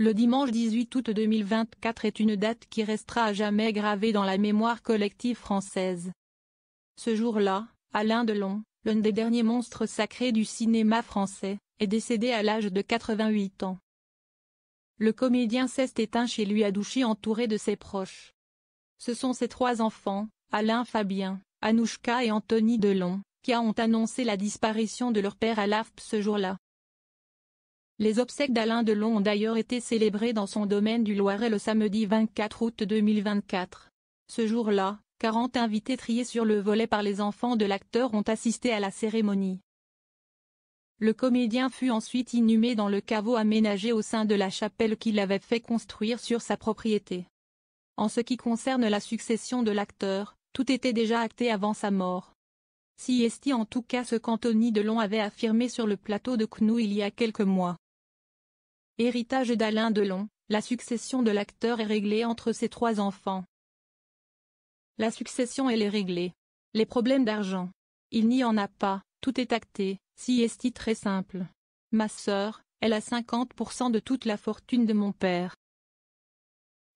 Le dimanche 18 août 2024 est une date qui restera à jamais gravée dans la mémoire collective française. Ce jour-là, Alain Delon, l'un des derniers monstres sacrés du cinéma français, est décédé à l'âge de 88 ans. Le comédien s'est éteint chez lui à Douchy entouré de ses proches. Ce sont ses 3 enfants, Alain Fabien, Anouchka et Anthony Delon, qui ont annoncé la disparition de leur père à l'AFP ce jour-là. Les obsèques d'Alain Delon ont d'ailleurs été célébrées dans son domaine du Loiret le samedi 24 août 2024. Ce jour-là, 40 invités triés sur le volet par les enfants de l'acteur ont assisté à la cérémonie. Le comédien fut ensuite inhumé dans le caveau aménagé au sein de la chapelle qu'il avait fait construire sur sa propriété. En ce qui concerne la succession de l'acteur, tout était déjà acté avant sa mort. Si est en tout cas ce qu'Anthony Delon avait affirmé sur le plateau de CNOU il y a quelques mois. Héritage d'Alain Delon, la succession de l'acteur est réglée entre ses 3 enfants. La succession elle est réglée. Les problèmes d'argent. Il n'y en a pas, tout est acté, si est très simple. Ma sœur, elle a 50% de toute la fortune de mon père.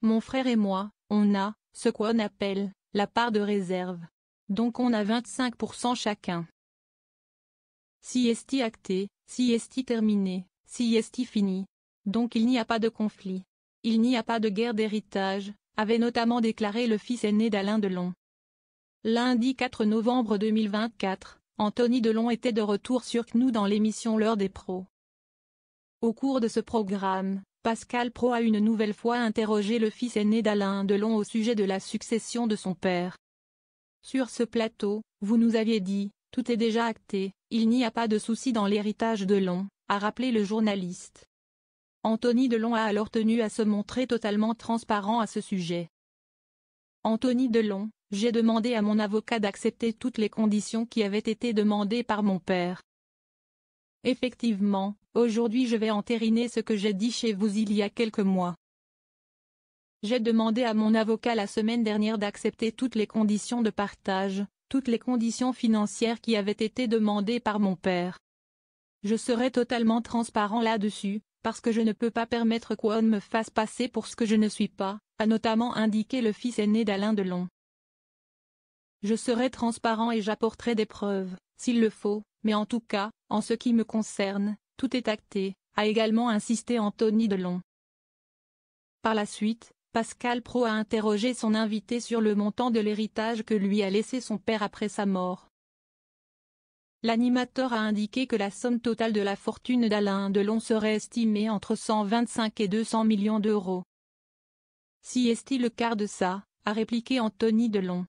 Mon frère et moi, on a, ce qu'on appelle, la part de réserve. Donc on a 25% chacun. Si est acté, si est terminé, si est fini. Donc il n'y a pas de conflit. Il n'y a pas de guerre d'héritage, avait notamment déclaré le fils aîné d'Alain Delon. Lundi 4 novembre 2024, Anthony Delon était de retour sur CNOU dans l'émission L'heure des pros. Au cours de ce programme, Pascal Praud a une nouvelle fois interrogé le fils aîné d'Alain Delon au sujet de la succession de son père. Sur ce plateau, vous nous aviez dit, tout est déjà acté, il n'y a pas de souci dans l'héritage Delon, a rappelé le journaliste. Anthony Delon a alors tenu à se montrer totalement transparent à ce sujet. Anthony Delon, j'ai demandé à mon avocat d'accepter toutes les conditions qui avaient été demandées par mon père. Effectivement, aujourd'hui je vais entériner ce que j'ai dit chez vous il y a quelques mois. J'ai demandé à mon avocat la semaine dernière d'accepter toutes les conditions de partage, toutes les conditions financières qui avaient été demandées par mon père. Je serai totalement transparent là-dessus, parce que je ne peux pas permettre qu'on me fasse passer pour ce que je ne suis pas, a notamment indiqué le fils aîné d'Alain Delon. Je serai transparent et j'apporterai des preuves, s'il le faut, mais en tout cas, en ce qui me concerne, tout est acté, a également insisté Anthony Delon. Par la suite, Pascal Praud a interrogé son invité sur le montant de l'héritage que lui a laissé son père après sa mort. L'animateur a indiqué que la somme totale de la fortune d'Alain Delon serait estimée entre 125 et 200 millions d'euros. Si est-il le quart de ça, a répliqué Anthony Delon.